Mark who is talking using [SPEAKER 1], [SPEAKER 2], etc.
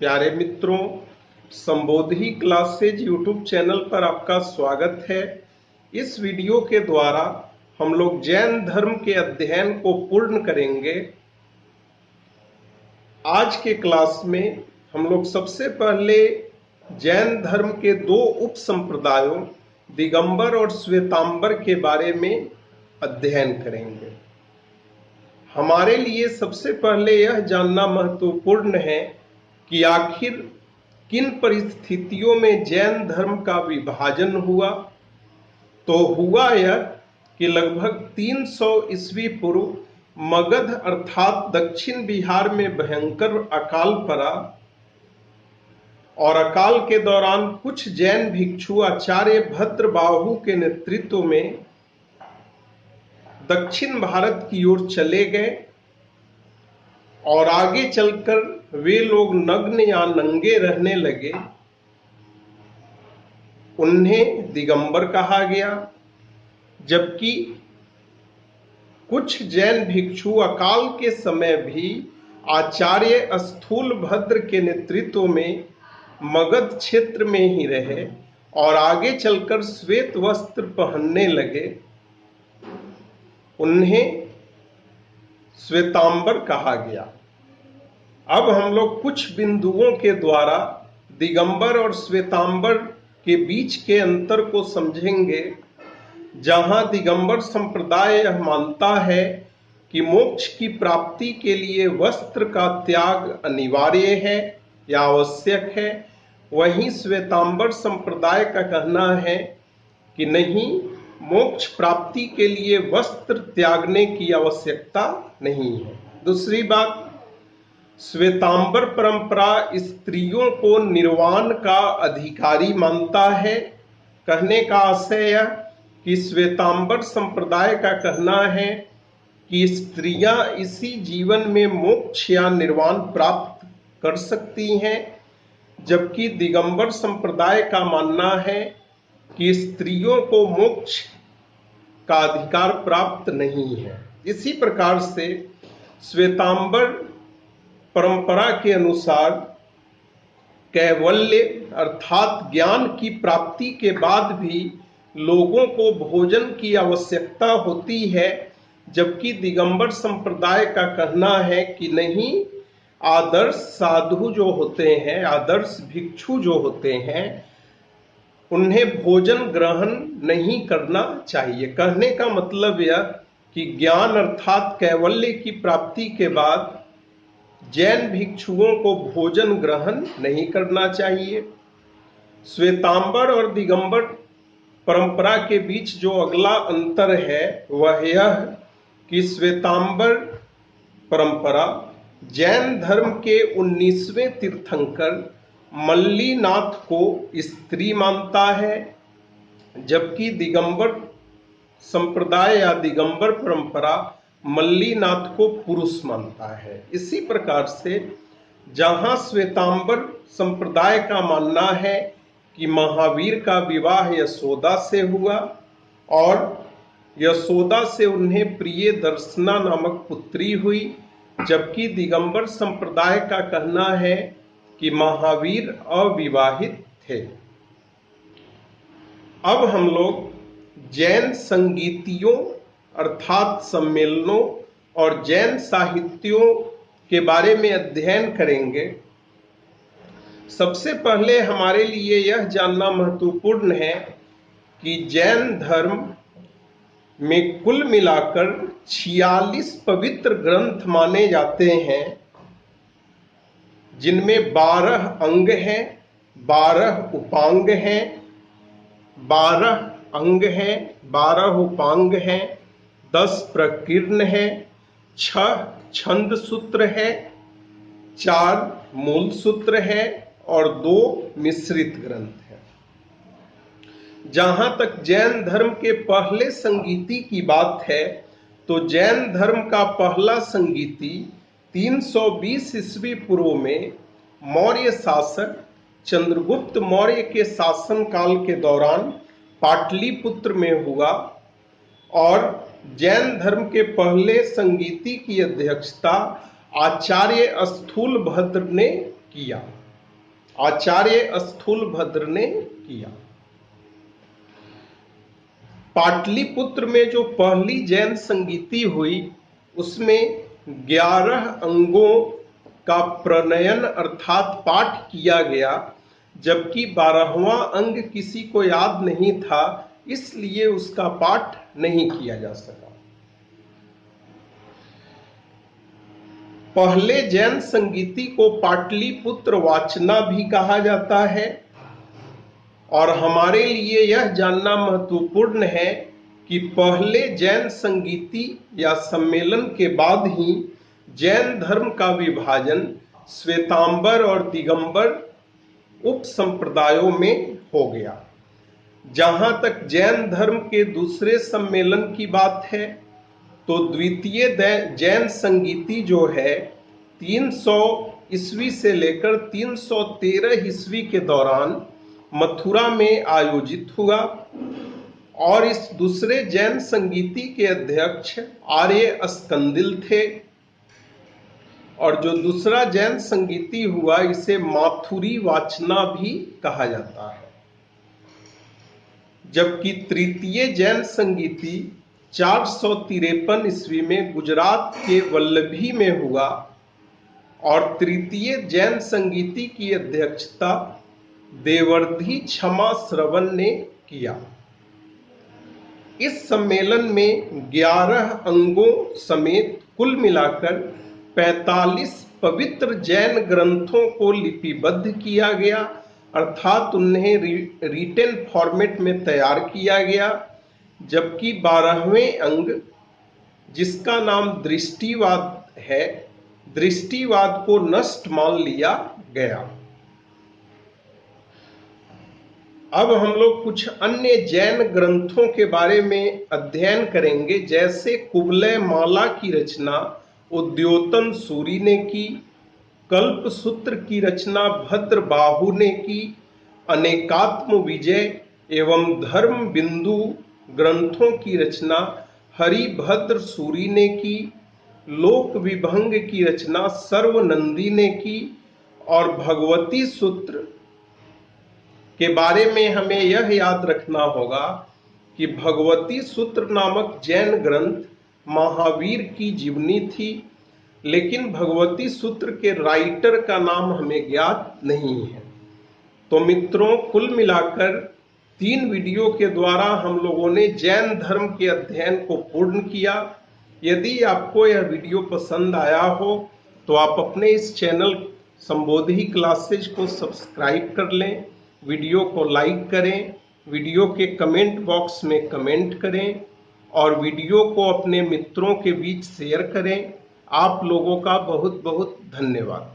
[SPEAKER 1] प्यारे मित्रों, संबोधि classes YouTube channel पर आपका स्वागत है। इस वीडियो के द्वारा हम लोग जैन धर्म के अध्ययन को पूर्ण करेंगे। आज के क्लास में हम लोग सबसे पहले जैन धर्म के दो उप संप्रदायों दिगंबर और श्वेतांबर के बारे में अध्ययन करेंगे। हमारे लिए सबसे पहले यह जानना महत्वपूर्ण है कि आखिर किन परिस्थितियों में जैन धर्म का विभाजन हुआ। तो हुआ यह कि लगभग 300 ईस्वी पूर्व मगध अर्थात दक्षिण बिहार में भयंकर अकाल पड़ा और अकाल के दौरान कुछ जैन भिक्षु आचार्य भद्रबाहु के नेतृत्व में दक्षिण भारत की ओर चले गए और आगे चलकर वे लोग नग्न या नंगे रहने लगे। उन्हें दिगंबर कहा गया, जबकि कुछ जैन भिक्षु अकाल के समय भी आचार्य स्थूलभद्र के नेतृत्व में मगध क्षेत्र में ही रहे और आगे चलकर श्वेत वस्त्र पहनने लगे। उन्हें श्वेतांबर कहा गया। अब हम लोग कुछ बिंदुओं के द्वारा दिगंबर और श्वेतांबर के बीच के अंतर को समझेंगे। जहां दिगंबर संप्रदाय यह मानता है कि मोक्ष की प्राप्ति के लिए वस्त्र का त्याग अनिवार्य है या आवश्यक है, वहीं श्वेतांबर संप्रदाय का कहना है कि नहीं, मोक्ष प्राप्ति के लिए वस्त्र त्यागने की आवश्यकता नहीं है। दूसरी बात, श्वेतांबर परंपरा स्त्रियों को निर्वाण का अधिकारी मानता है। कहने का आशय यह कि श्वेतांबर संप्रदाय का कहना है कि स्त्रियां इसी जीवन में मोक्ष या निर्वाण प्राप्त कर सकती हैं, जबकि दिगंबर संप्रदाय का मानना है कि स्त्रियों को मोक्ष का अधिकार प्राप्त नहीं है। इसी प्रकार से श्वेतांबर परंपरा के अनुसार कैवल्य अर्थात ज्ञान की प्राप्ति के बाद भी लोगों को भोजन की आवश्यकता होती है, जबकि दिगंबर संप्रदाय का कहना है कि नहीं, आदर्श साधु जो होते हैं, आदर्श भिक्षु जो होते हैं, उन्हें भोजन ग्रहण नहीं करना चाहिए। कहने का मतलब यह कि ज्ञान अर्थात कैवल्य की प्राप्ति के बाद जैन भिक्षुओं को भोजन ग्रहण नहीं करना चाहिए। श्वेतांबर और दिगंबर परंपरा के बीच जो अगला अंतर है वह यह कि श्वेतांबर परंपरा जैन धर्म के 19वें तीर्थंकर मल्लीनाथ को स्त्री मानता है, जबकि दिगंबर संप्रदाय या दिगंबर परंपरा मल्लीनाथ को पुरुष मानता है। इसी प्रकार से जहां श्वेतांबर संप्रदाय का मानना है कि महावीर का विवाह यशोदा से हुआ और यशोदा से उन्हें प्रिय दर्शना नामक पुत्री हुई, जबकि दिगंबर संप्रदाय का कहना है कि महावीर अविवाहित थे। अब हम लोग जैन संगीतियों अर्थात सम्मेलनों और जैन साहित्यों के बारे में अध्ययन करेंगे। सबसे पहले हमारे लिए यह जानना महत्वपूर्ण है कि जैन धर्म में कुल मिलाकर 46 पवित्र ग्रंथ माने जाते हैं, जिनमें 12 अंग हैं, 12 उपांग हैं, 12 अंग हैं, 12 उपांग हैं, 10 प्रकीर्ण है, 6 छंद सूत्र है, 4 मूल सूत्र है और 2 मिश्रित ग्रंथ है। जहां तक जैन धर्म के पहले संगीति की बात है, तो जैन धर्म का पहला संगीति 320 ईस्वी पूर्व में मौर्य शासक चंद्रगुप्त मौर्य के शासन काल के दौरान पाटलिपुत्र में हुआ और जैन धर्म के पहले संगीति की अध्यक्षता आचार्य स्थूलभद्र ने किया। आचार्य स्थूलभद्र ने किया। पाटलिपुत्र में जो पहली जैन संगीति हुई उसमें 11 अंगों का प्रणयन अर्थात पाठ किया गया, जबकि 12वां अंग किसी को याद नहीं था, इसलिए उसका पाठ नहीं किया जा सका। पहले जैन संगीति को पाटलिपुत्र वाचना भी कहा जाता है, और हमारे लिए यह जानना महत्वपूर्ण है कि पहले जैन संगीति या सम्मेलन के बाद ही जैन धर्म का विभाजन श्वेतांबर और दिगंबर उप संप्रदायों में हो गया। जहां तक जैन धर्म के दूसरे सम्मेलन की बात है, तो द्वितीय जैन संगीति जो है 300 ईस्वी से लेकर 313 ईस्वी के दौरान मथुरा में आयोजित हुआ, और इस दूसरे जैन संगीति के अध्यक्ष आर्य स्कंदिल थे। और जो दूसरा जैन संगीति हुआ इसे माथुरी वाचना भी कहा जाता है। जबकि तृतीय जैन संगीति 453 ईस्वी में गुजरात के वल्लभी में हुआ, और तृतीय जैन संगीति की अध्यक्षता देवर्धि क्षमा श्रवण ने किया। इस सम्मेलन में 11 अंगों समेत कुल मिलाकर 45 पवित्र जैन ग्रंथों को लिपिबद्ध किया गया, अर्थात उन्हें रिटेन फॉर्मेट में तैयार किया गया। जबकि 12वें अंग, जिसका नाम दृष्टिवाद है, दृष्टिवाद को नष्ट मान लिया गया। अब हम लोग कुछ अन्य जैन ग्रंथों के बारे में अध्ययन करेंगे, जैसे कुवलय माला की रचना उद्योतन सूरी ने की, कल्प सूत्र की रचना भद्रबाहु ने की, अनेकात्म विजय एवं धर्म बिंदु ग्रंथों की रचना हरिभद्र सूरी ने की, लोक विभंग की रचना सर्वनंदी ने की, और भगवती सूत्र के बारे में हमें यह याद रखना होगा कि भगवती सूत्र नामक जैन ग्रंथ महावीर की जीवनी थी, लेकिन भगवती सूत्र के राइटर का नाम हमें ज्ञात नहीं है। तो मित्रों, कुल मिलाकर 3 वीडियो के द्वारा हम लोगों ने जैन धर्म के अध्ययन को पूर्ण किया। यदि आपको यह वीडियो पसंद आया हो तो आप अपने इस चैनल संबोधि क्लासेज को सब्सक्राइब कर लें, वीडियो को लाइक करें, वीडियो के कमेंट बॉक्स में कमेंट करें, और वीडियो को अपने मित्रों के बीच शेयर करें। आप लोगों का बहुत बहुत धन्यवाद।